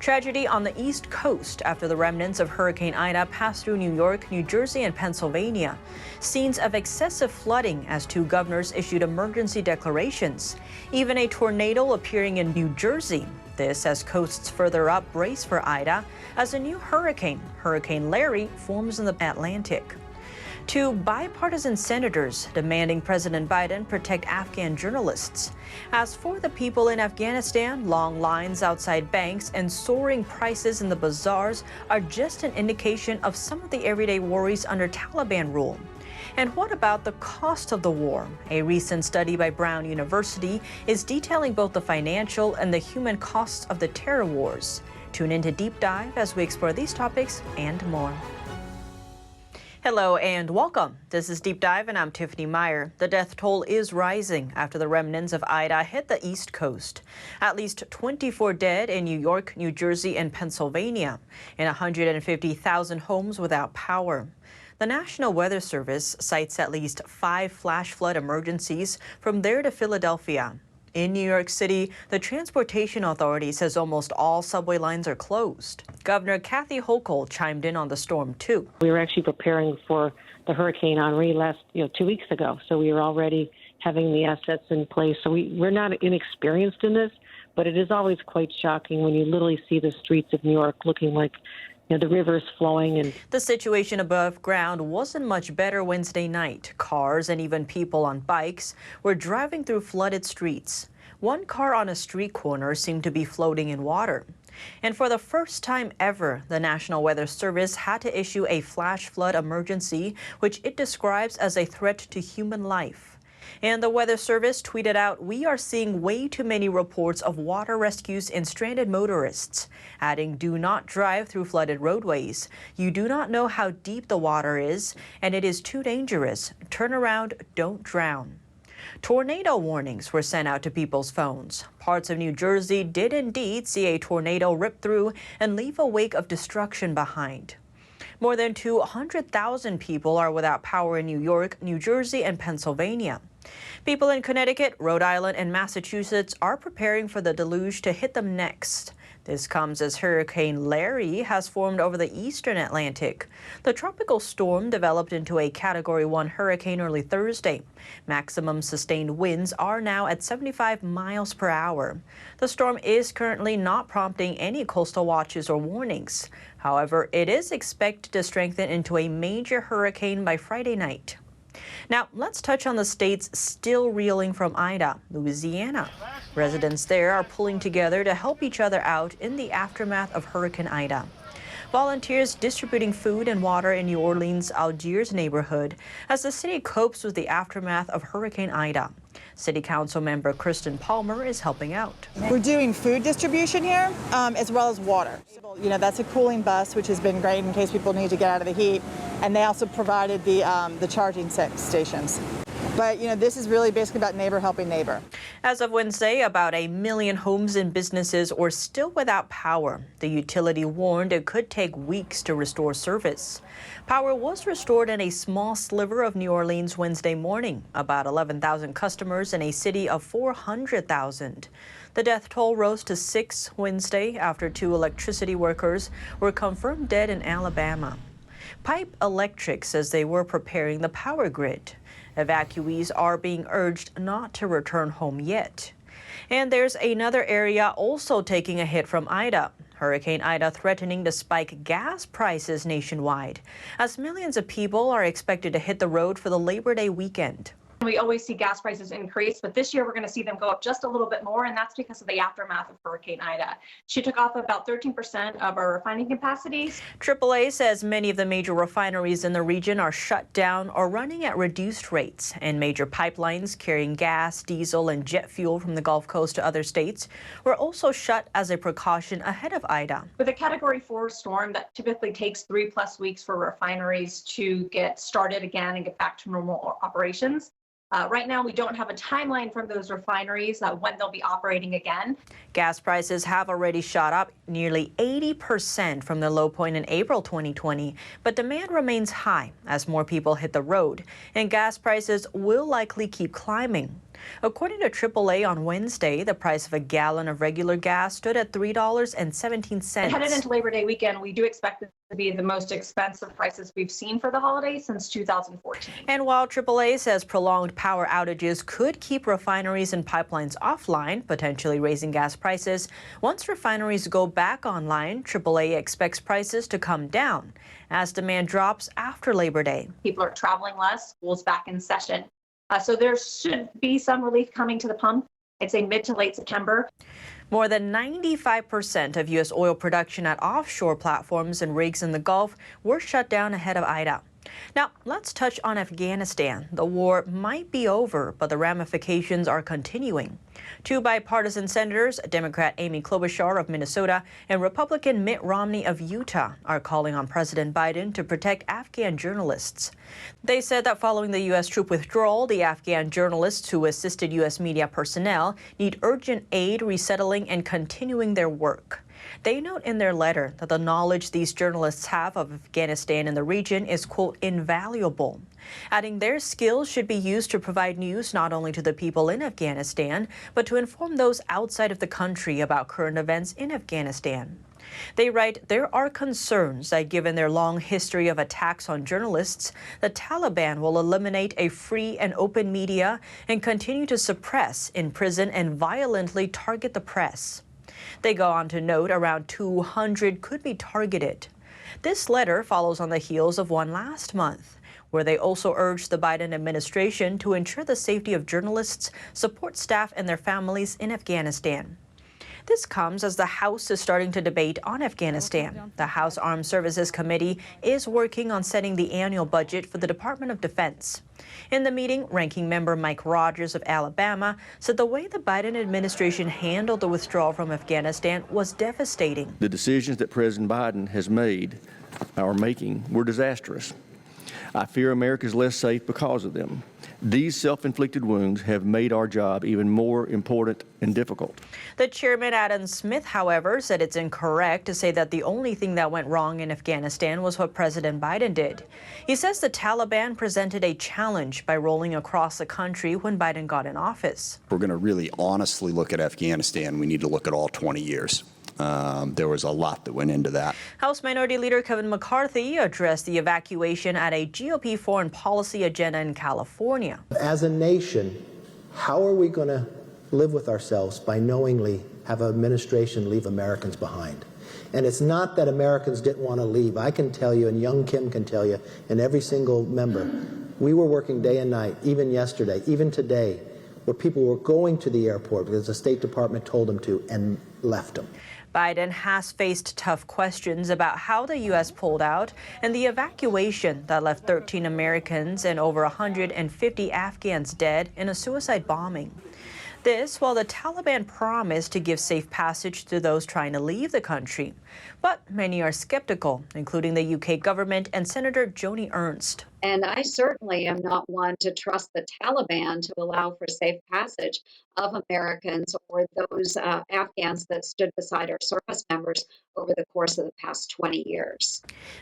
Tragedy on the East Coast after the remnants of Hurricane Ida passed through New York, New Jersey, and Pennsylvania. Scenes of excessive flooding as two governors issued emergency declarations. Even a tornado appearing in New Jersey. This as coasts further up brace for Ida as a new hurricane, Hurricane Larry, forms in the Atlantic. Two bipartisan senators demanding President Biden protect Afghan journalists. As for the people in Afghanistan, long lines outside banks and soaring prices in the bazaars are just an indication of some of the everyday worries under Taliban rule. And what about the cost of the war? A recent study by Brown University is detailing both the financial and the human costs of the terror wars. Tune into Deep Dive as we explore these topics and more. Hello and welcome. This is Deep Dive and I'm Tiffany Meier. The death toll is rising after the remnants of Ida hit the East Coast. At least 24 dead in New York, New Jersey, and Pennsylvania, and 150,000 homes without power. The National Weather Service cites at least 5 flash flood emergencies from there to Philadelphia. In New York City, the Transportation Authority says almost all subway lines are closed. Governor Kathy Hochul chimed in on the storm, too. We were actually preparing for the Hurricane Henri 2 weeks ago, so we were already having the assets in place. So we're not inexperienced in this, but it is always quite shocking when you literally see the streets of New York looking like the river's flowing. And the situation above ground wasn't much better Wednesday night. Cars and even people on bikes were driving through flooded streets. One car on a street corner seemed to be floating in water. And for the first time ever, the National Weather Service had to issue a flash flood emergency, which it describes as a threat to human life. And the Weather Service tweeted out, "We are seeing way too many reports of water rescues and stranded motorists," adding, "Do not drive through flooded roadways. You do not know how deep the water is, and it is too dangerous. Turn around, don't drown." Tornado warnings were sent out to people's phones. Parts of New Jersey did indeed see a tornado rip through and leave a wake of destruction behind. More than 200,000 people are without power in New York, New Jersey, and Pennsylvania. People in Connecticut, Rhode Island, and Massachusetts are preparing for the deluge to hit them next. This comes as Hurricane Larry has formed over the eastern Atlantic. The tropical storm developed into a Category 1 hurricane early Thursday. Maximum sustained winds are now at 75 miles per hour. The storm is currently not prompting any coastal watches or warnings. However, it is expected to strengthen into a major hurricane by Friday night. Now, let's touch on the states still reeling from Ida, Louisiana. Residents there are pulling together to help each other out in the aftermath of Hurricane Ida. Volunteers distributing food and water in New Orleans' Algiers neighborhood as the city copes with the aftermath of Hurricane Ida. City Council member Kristen Palmer is helping out. We're doing food distribution here, as well as water. That's a cooling bus, which has been great in case people need to get out of the heat. And they also provided the charging stations. But, this is really basically about neighbor helping neighbor. As of Wednesday, about 1 million homes and businesses were still without power. The utility warned it could take weeks to restore service. Power was restored in a small sliver of New Orleans Wednesday morning, about 11,000 customers in a city of 400,000. The death toll rose to 6 Wednesday after 2 electricity workers were confirmed dead in Alabama. Pipe Electric says they were preparing the power grid. Evacuees are being urged not to return home yet. And there's another area also taking a hit from Ida. Hurricane Ida threatening to spike gas prices nationwide, as millions of people are expected to hit the road for the Labor Day weekend. We always see gas prices increase, but this year we're going to see them go up just a little bit more, and that's because of the aftermath of Hurricane Ida. She took off about 13% of our refining capacities. AAA says many of the major refineries in the region are shut down or running at reduced rates, and major pipelines carrying gas, diesel, and jet fuel from the Gulf Coast to other states were also shut as a precaution ahead of Ida. With a Category 4 storm, that typically takes 3+ weeks for refineries to get started again and get back to normal operations. Right now, we don't have a timeline from those refineries when they'll be operating again. Gas prices have already shot up nearly 80% from the low point in April 2020, but demand remains high as more people hit the road, and gas prices will likely keep climbing. According to AAA on Wednesday, the price of a gallon of regular gas stood at $3.17. Headed into Labor Day weekend, we do expect it to be the most expensive prices we've seen for the holiday since 2014. And while AAA says prolonged power outages could keep refineries and pipelines offline, potentially raising gas prices, once refineries go back online, AAA expects prices to come down as demand drops after Labor Day. People are traveling less, school's back in session. So there should be some relief coming to the pump. I'd say mid to late September. More than 95% of U.S. oil production at offshore platforms and rigs in the Gulf were shut down ahead of Ida. Now, let's touch on Afghanistan. The war might be over, but the ramifications are continuing. Two bipartisan senators, Democrat Amy Klobuchar of Minnesota and Republican Mitt Romney of Utah, are calling on President Biden to protect Afghan journalists. They said that following the U.S. troop withdrawal, the Afghan journalists who assisted U.S. media personnel need urgent aid, resettling, and continuing their work. They note in their letter that the knowledge these journalists have of Afghanistan and the region is, quote, invaluable, adding their skills should be used to provide news not only to the people in Afghanistan, but to inform those outside of the country about current events in Afghanistan. They write, there are concerns that given their long history of attacks on journalists, the Taliban will eliminate a free and open media and continue to suppress, imprison, and violently target the press. They go on to note around 200 could be targeted. This letter follows on the heels of one last month, where they also urged the Biden administration to ensure the safety of journalists, support staff and their families in Afghanistan. This comes as the House is starting to debate on Afghanistan. The House Armed Services Committee is working on setting the annual budget for the Department of Defense. In the meeting, Ranking Member Mike Rogers of Alabama said the way the Biden administration handled the withdrawal from Afghanistan was devastating. The decisions that President Biden has made or making were disastrous. I fear America is less safe because of them. These self-inflicted wounds have made our job even more important and difficult. The chairman, Adam Smith, however, said it's incorrect to say that the only thing that went wrong in Afghanistan was what President Biden did. He says the Taliban presented a challenge by rolling across the country when Biden got in office. If we're going to really honestly look at Afghanistan, we need to look at all 20 years. There was a lot that went into that. House Minority Leader Kevin McCarthy addressed the evacuation at a GOP foreign policy agenda in California. As a nation, how are we going to live with ourselves by knowingly have an administration leave Americans behind? And it's not that Americans didn't want to leave. I can tell you, and young Kim can tell you, and every single member, we were working day and night, even yesterday, even today, where people were going to the airport because the State Department told them to and left them. Biden has faced tough questions about how the U.S. pulled out and the evacuation that left 13 Americans and over 150 Afghans dead in a suicide bombing. This while the Taliban promised to give safe passage to those trying to leave the country. But many are skeptical, including the UK government and Senator Joni Ernst. And I certainly am not one to trust the Taliban to allow for safe passage of Americans or those Afghans that stood beside our service members over the course of the past 20 years.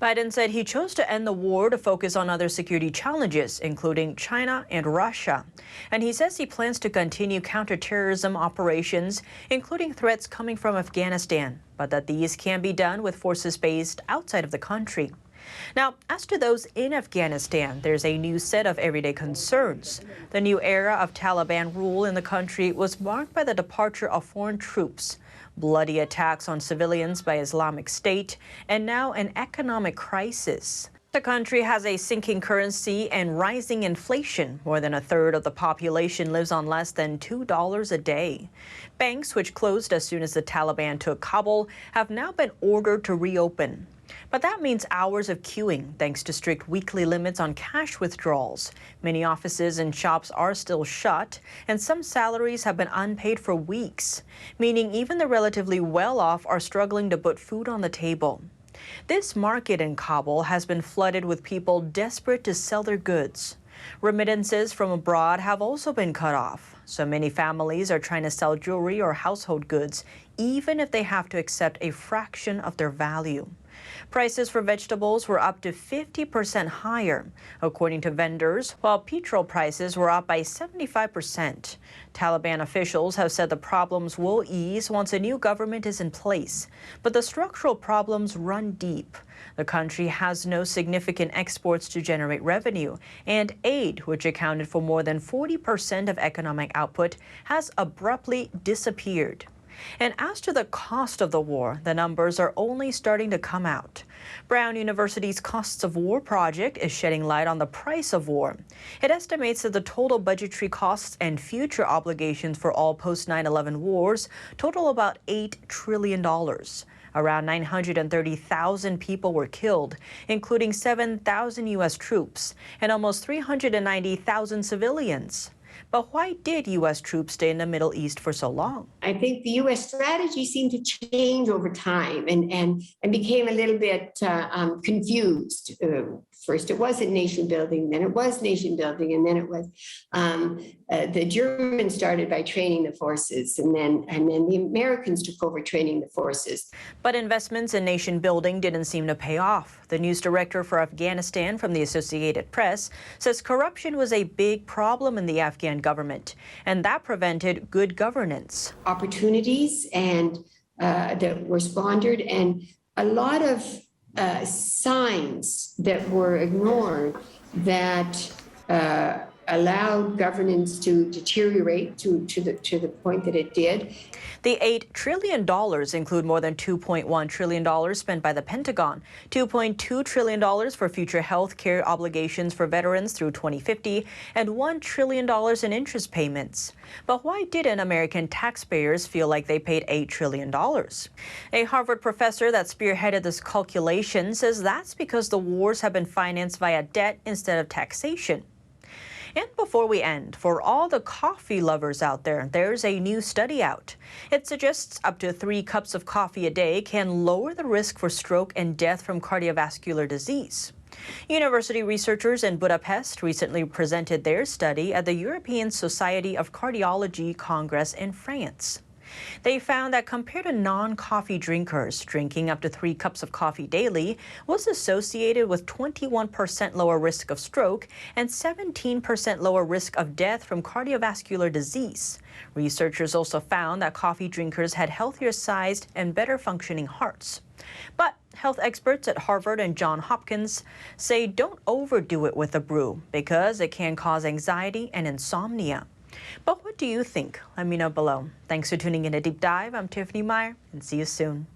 Biden said he chose to end the war to focus on other security challenges, including China and Russia. And he says he plans to continue counterterrorism operations, including threats coming from Afghanistan, but that these can be done with forces based outside of the country. Now, as to those in Afghanistan, there's a new set of everyday concerns. The new era of Taliban rule in the country was marked by the departure of foreign troops, bloody attacks on civilians by Islamic State, and now an economic crisis. The country has a sinking currency and rising inflation. More than a third of the population lives on less than $2 a day. Banks, which closed as soon as the Taliban took Kabul, have now been ordered to reopen. But that means hours of queuing, thanks to strict weekly limits on cash withdrawals. Many offices and shops are still shut, and some salaries have been unpaid for weeks, meaning even the relatively well-off are struggling to put food on the table. This market in Kabul has been flooded with people desperate to sell their goods. Remittances from abroad have also been cut off, so many families are trying to sell jewelry or household goods, even if they have to accept a fraction of their value. Prices for vegetables were up to 50% higher, according to vendors, while petrol prices were up by 75%. Taliban officials have said the problems will ease once a new government is in place, but the structural problems run deep. The country has no significant exports to generate revenue, and aid, which accounted for more than 40% of economic output, has abruptly disappeared. And as to the cost of the war, the numbers are only starting to come out. Brown University's Costs of War project is shedding light on the price of war. It estimates that the total budgetary costs and future obligations for all post-9/11 wars total about $8 trillion. Around 930,000 people were killed, including 7,000 U.S. troops and almost 390,000 civilians. But why did U.S. troops stay in the Middle East for so long? I think the U.S. strategy seemed to change over time and became a little bit confused. First, it wasn't nation building, then it was nation building, and then it was the Germans started by training the forces, and then the Americans took over training the forces. But investments in nation building didn't seem to pay off. The news director for Afghanistan from the Associated Press says corruption was a big problem in the Afghan government, and that prevented good governance. Opportunities and that were squandered, and a lot of signs that were ignored that allowed governance to deteriorate to the point that it did. The $8 trillion include more than $2.1 trillion spent by the Pentagon, $2.2 trillion for future health care obligations for veterans through 2050, and $1 trillion in interest payments. But why didn't American taxpayers feel like they paid $8 trillion? A Harvard professor that spearheaded this calculation says that's because the wars have been financed via debt instead of taxation. And before we end, for all the coffee lovers out there, there's a new study out. It suggests up to 3 cups of coffee a day can lower the risk for stroke and death from cardiovascular disease. University researchers in Budapest recently presented their study at the European Society of Cardiology Congress in France. They found that compared to non-coffee drinkers, drinking up to 3 cups of coffee daily was associated with 21% lower risk of stroke and 17% lower risk of death from cardiovascular disease. Researchers also found that coffee drinkers had healthier sized and better functioning hearts. But health experts at Harvard and Johns Hopkins say don't overdo it with a brew because it can cause anxiety and insomnia. But what do you think? Let me know below. Thanks for tuning in to Deep Dive. I'm Tiffany Meier, and see you soon.